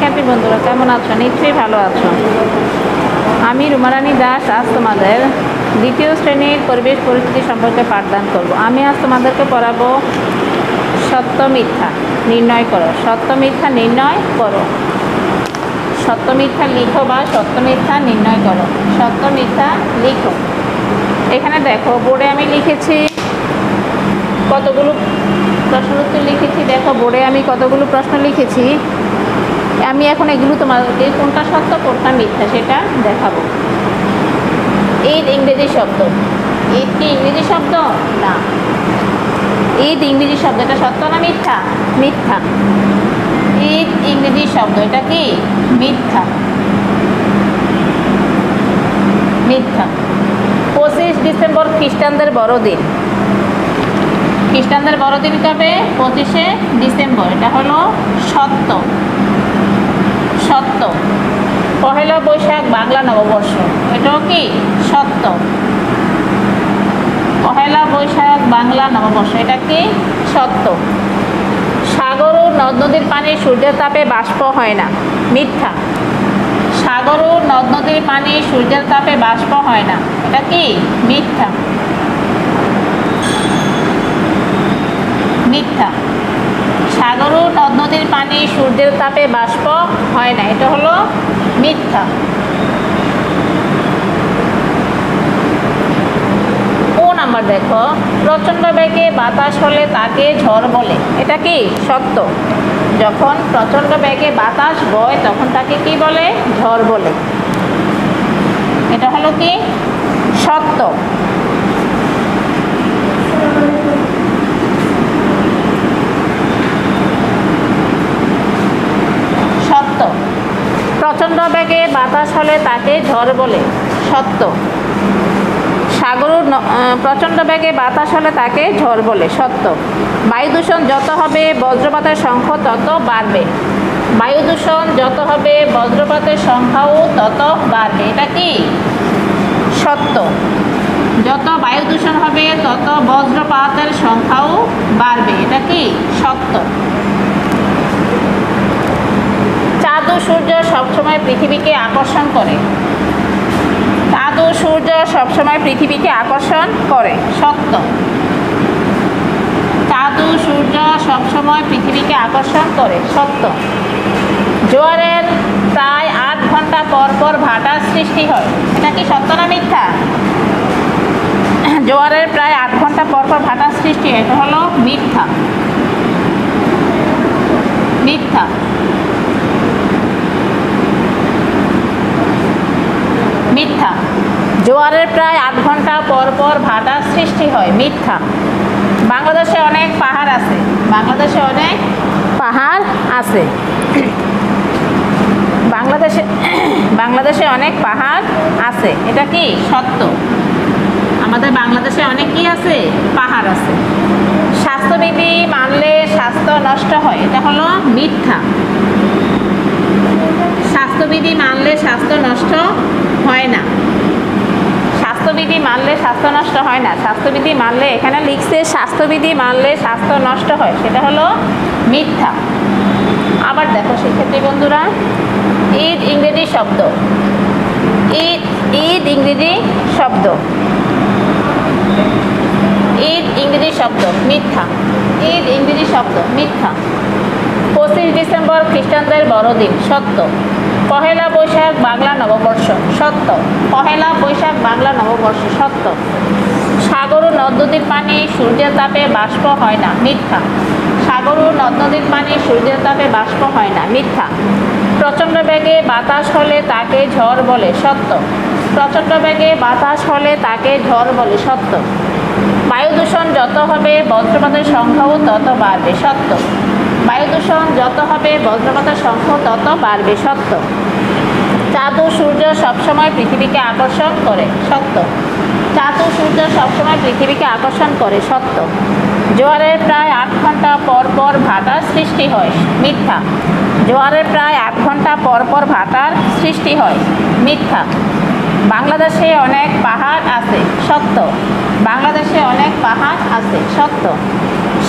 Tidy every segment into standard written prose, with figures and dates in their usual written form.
শিক্ষার্থী বন্ধুরা কেমন আছো? নিশ্চয়ই ভালো আছো। আমি রুমারানী দাস আজ তোমাদের দ্বিতীয় শ্রেণীর পরিবেশ পরিস্থিতি সম্পর্কে পাঠদান করব। আমি আজ তোমাদেরকে পড়াবো সত্য মিথ্যা নির্ণয় করো। সত্য মিথ্যা নির্ণয় করো। সত্য মিথ্যা লিখো বা সত্য মিথ্যা নির্ণয় করো। সত্য মিথ্যা লিখো। এখানে দেখো বোর্ডে আমি লিখেছি কতগুলো প্রশ্ন উত্তর লিখেছি। দেখো বোর্ডে আমি কতগুলো প্রশ্ন লিখেছি। আমি এখন এগুলো তোমাদেরকে কোনটা সত্য কোনটা মিথ্যা সেটা দেখাবো। ঈদ ইংরেজি শব্দ। ঈদ কি ইংরেজি শব্দ? না। ঈদ ইংরেজি শব্দ, এটা সত্য না মিথ্যা? মিথ্যা। ঈদ ইংরেজি শব্দ, এটা কি মিথ্যা? মিথ্যা। 25 ডিসেম্বর খ্রিস্টানদের বড়দিন। খ্রিস্টানদের বড়দিন কবে? 25শে ডিসেম্বর, এটা হলো সত্য। সত্য। পহেলা বৈশাখ বাংলা নববর্ষ, এটাও কি সত্য। পহেলা বৈশাখ বাংলা নববর্ষ, এটা কি সত্য। সাগর ও নদ নদীর পানি সূর্যের তাপে বাষ্প হয় না, মিথ্যা। সাগর ও নদ নদীর পানি সূর্যের তাপে বাষ্প হয় না, এটা কি মিথ্যা। মিথ্যা। সাগর ও নদ নদীর পানি সূর্যের তাপে বাষ্প হয় না, এটা হলো মিথ্যা। ও নাম্বার দেখো, প্রচণ্ড বেগে বাতাস হলে তাকে ঝড় বলে, এটা কি সত্য। যখন প্রচণ্ড বেগে বাতাস বয় তখন তাকে কি বলে? ঝড় বলে, এটা হলো কি সত্য। সত্য। প্রচণ্ড বেগে বাতাস হলে তাকে ঝড় বলে, সত্য। সাগর প্রচণ্ড বেগে বাতাস হলে তাকে ঝড় বলে, সত্য। বায়ু দূষণ যত হবে বজ্রপাতের সংখ্যা তত বাড়বে। বায়ু দূষণ যত হবে বজ্রপাতের সংখ্যাও তত বাড়বে, এটা কি সত্য। যত বায়ু দূষণ হবে তত বজ্রপাতের সংখ্যাও বাড়বে, এটা কি সত্য। চাঁদ ও সূর্য সবসময় পৃথিবীকে আকর্ষণ করে। চাঁদ ও সূর্য সবসময় পৃথিবীকে আকর্ষণ করে, সত্য। চাঁদ ও সূর্য সবসময় পৃথিবীকে আকর্ষণ করে, সত্য। জোয়ারের প্রায় 8 ঘন্টা পর পর ভাটার সৃষ্টি হয়, এটা কি সত্য না মিথ্যা? জোয়ারের প্রায় 8 ঘন্টা পর পর ভাটার সৃষ্টি হয়, এটা হলো মিথ্যা। মিথ্যা। মিথ্যা। জোয়ারের প্রায় 8 ঘন্টা পর পর ভাটার সৃষ্টি হয়, মিথ্যা। বাংলাদেশে অনেক পাহাড় আছে। বাংলাদেশে অনেক পাহাড় আছে। বাংলাদেশে অনেক পাহাড় আছে, এটা কি সত্য। আমাদের বাংলাদেশে অনেক কি আছে? পাহাড় আছে। স্বাস্থ্যবিধি মানলে স্বাস্থ্য নষ্ট হয়, এটা হলো মিথ্যা। স্বাস্থ্যবিধি মানলে স্বাস্থ্য নষ্ট হয় না। স্বাস্থ্যবিধি মানলে স্বাস্থ্য নষ্ট হয় না। স্বাস্থ্যবিধি মানলে, এখানে লিখছে স্বাস্থ্যবিধি মানলে স্বাস্থ্য নষ্ট হয়, সেটা হলো মিথ্যা। আবার দেখো শিক্ষার্থী বন্ধুরা, ঈদ ইংরেজি শব্দ। ঈদ ইংরেজি শব্দ। ঈদ ইংরেজি শব্দ, মিথ্যা। ঈদ ইংরেজি শব্দ, মিথ্যা। 25 ডিসেম্বর খ্রিস্টানদের বড়দিন, সত্য। পহেলা বৈশাখ বাংলা নববর্ষ, সত্য। পহেলা বৈশাখ বাংলা নববর্ষ, সত্য। সাগর ও নদ নদীর পানি সূর্যের তাপে বাষ্প হয় না, মিথ্যা। সাগর ও নদ নদীর পানি সূর্যের তাপে বাষ্প হয় না, মিথ্যা। প্রচণ্ড বেগে বাতাস হলে তাকে ঝড় বলে, সত্য। প্রচণ্ড বেগে বাতাস হলে তাকে ঝড় বলে, সত্য। বায়ু দূষণ যত হবে বজ্রপাতের সংখ্যাও তত বাড়বে, সত্য। বায়ু দূষণ যত হবে বজ্রপাতের সংখ্যা তত বাড়বে, সত্য। চাঁদ ও সূর্য সবসময় পৃথিবীকে আকর্ষণ করে, সত্য। চাঁদ ও সূর্য সবসময় পৃথিবীকে আকর্ষণ করে, সত্য। জোয়ারের প্রায় 8 ঘন্টা পর পর ভাটার সৃষ্টি হয়, মিথ্যা। জোয়ারের প্রায় 8 ঘন্টা পর পর ভাটার সৃষ্টি হয়, মিথ্যা। বাংলাদেশে অনেক পাহাড় আছে, সত্য। বাংলাদেশে অনেক পাহাড় আছে, সত্য।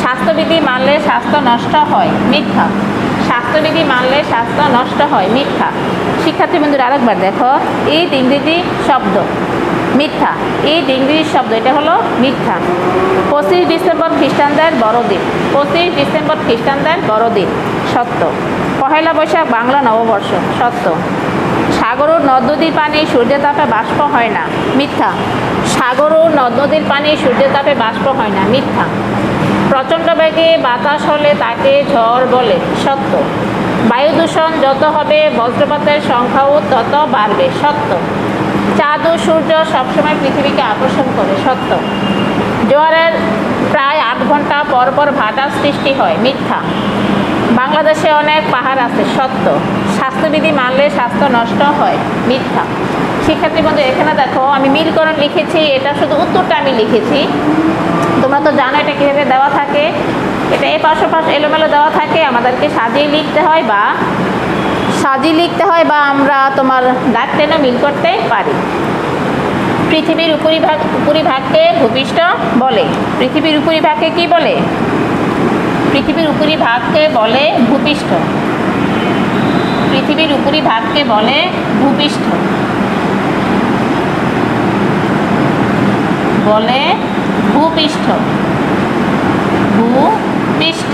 স্বাস্থ্যবিধি মানলে স্বাস্থ্য নষ্ট হয়, মিথ্যা। স্বাস্থ্যবিধি মানলে স্বাস্থ্য নষ্ট হয়, মিথ্যা। শিক্ষার্থী বন্ধুরা আরেকবার দেখো, ঈদ ইংরেজি শব্দ, মিথ্যা। ঈদ ইংরেজি শব্দ, এটা হলো মিথ্যা। 25 ডিসেম্বর খ্রিস্টানদের বড়দিন, 25 ডিসেম্বর খ্রিস্টানদের বড়দিন, সত্য। পহেলা বৈশাখ বাংলা নববর্ষ, সত্য। সাগর ও নদ নদীর পানি সূর্যের তাপে বাষ্প হয় না, মিথ্যা। সাগর ও নদ নদীর পানি সূর্যের তাপে বাষ্প হয় না, মিথ্যা। প্রচণ্ড বেগে বাতাস হলে তাকে ঝড় বলে, সত্য। বায়ু দূষণ যত হবে বজ্রপাতের সংখ্যাও তত বাড়বে, সত্য। চাঁদ ও সূর্য সবসময় পৃথিবীকে আকর্ষণ করে, সত্য। জোয়ারের প্রায় 8 ঘন্টা পর পর ভাটার সৃষ্টি হয়, মিথ্যা। বাংলাদেশে অনেক পাহাড় আছে, সত্য। স্বাস্থ্যবিধি মানলে স্বাস্থ্য নষ্ট হয়, মিথ্যা। শিক্ষার্থী বন্ধু এখানে দেখো আমি মিলকরণ লিখেছি, এটা শুধু উত্তরটা আমি লিখেছি। তোমরা তো জানো এটা কীভাবে দেওয়া থাকে, এটা এই পাশ এলোমেলো দেওয়া থাকে, আমাদেরকে সাজিয়ে লিখতে হয় বা আমরা তোমার দাগ টেনে মিল করতে পারি। পৃথিবীর উপরিভাগকে ভূপৃষ্ঠ বলে, পৃথিবীর উপরিভাগকে কি বলে? পৃথিবীর উপরিভাগকে বলে ভূপৃষ্ঠ, পৃথিবীর উপরিভাগকে বলে ভূপৃষ্ঠ, বলে ভূপৃষ্ঠ, ভূপৃষ্ঠ।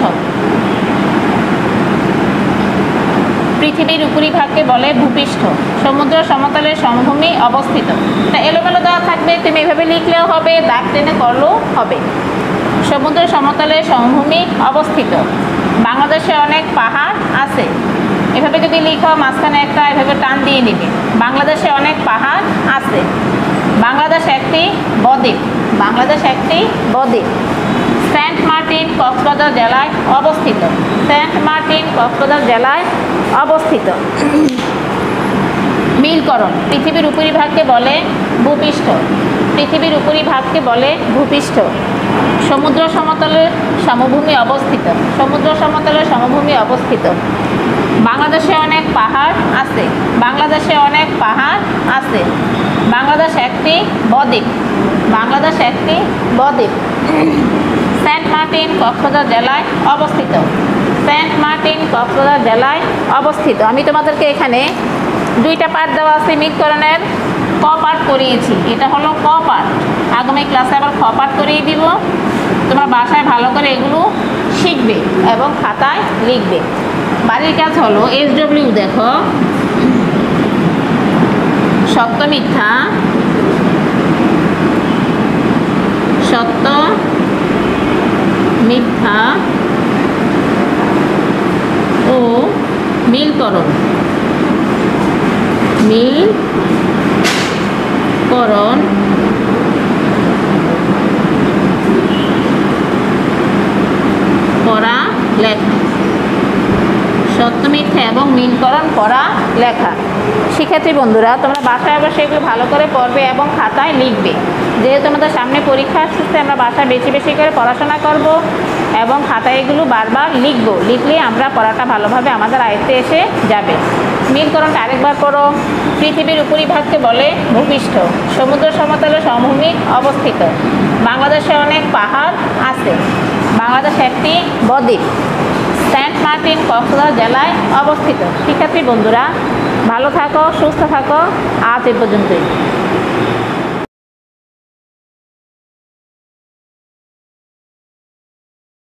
পৃথিবীর উপরিভাগকে বলে ভূপৃষ্ঠ। সমুদ্র সমতলের সমভূমি অবস্থিত, এটা এলোমেলো দেওয়া থাকবে, তুমি এভাবে লিখলেও হবে, দাগ টেনে করলেও হবে। সমুদ্র সমতলের সমভূমি অবস্থিত। বাংলাদেশে অনেক পাহাড় আছে, এভাবে যদি লিখো মাঝখানে একটা এভাবে টান দিয়ে নিবে, বাংলাদেশে অনেক পাহাড় আছে। বাংলাদেশ একটি বদ্বীপ, বাংলাদেশ একটি বদ্বীপ। সেন্ট মার্টিন কক্সবাজার জেলায় অবস্থিত, সেন্ট মার্টিন কক্সবাজার জেলায় অবস্থিত। মিলকরণ, পৃথিবীর উপরিভাগকে বলে ভূপৃষ্ঠ, পৃথিবীর উপরিভাগকে বলে ভূপৃষ্ঠ। সমুদ্র সমতলের সমভূমি অবস্থিত, সমুদ্র সমতলের সমভূমি অবস্থিত। বাংলাদেশে অনেক পাহাড় আছে, বাংলাদেশে অনেক পাহাড় আছে। বাংলাদেশ একটি বদ্বীপ, বাংলাদেশ একটি বদ্বীপ। সেন্ট মার্টিন কক্সবাজার জেলায় অবস্থিত, সেন্ট মার্টিন কক্সবাজার জেলায় অবস্থিত। আমি তোমাদেরকে এখানে 2টা পার্ট দেওয়া আছে মিলকরণের, ক পার্ট করিয়েছি, এটা হলো ক পার্ট। আগামী ক্লাসে আবার খ পার্ট করিয়ে দিব, তোমরা বাসায় ভালো করে এগুলো শিখবে এবং খাতায় লিখবে। বাড়ির কাজ হলো SW দেখো, সত্য মিথ্যা, সত্য মিথ্যা ও মিলকরণ, মিলকরণ পড়া লেখা, সত্য মিথ্যা এবং মিলকরণ পড়া লেখা। শিক্ষার্থী বন্ধুরা তোমরা বাসায় অবশ্যই এগুলো ভালো করে পড়বে এবং খাতায় লিখবে। যেহেতু আমাদের সামনে পরীক্ষা আসছে, আমরা বাসায় বেশি বেশি করে পড়াশোনা করব এবং খাতায় এগুলো বারবার লিখব, লিখলে আমরা পড়াটা ভালোভাবে আমাদের আয়ত্তে এসে যাবে। মিলকরণটা আরেকবার পড়ো। পৃথিবীর উপরিভাগকে বলে ভূপৃষ্ঠ, সমুদ্র সমতলে সমভূমি অবস্থিত। বাংলাদেশে অনেক পাহাড় আছে, বাংলাদেশ একটি বদ্বীপ। সেন্ট মার্টিন কক্সবাজার জেলায় অবস্থিত। শিক্ষার্থী বন্ধুরা ভালো থাকো, সুস্থ থাকো, আজ এ পর্যন্তই।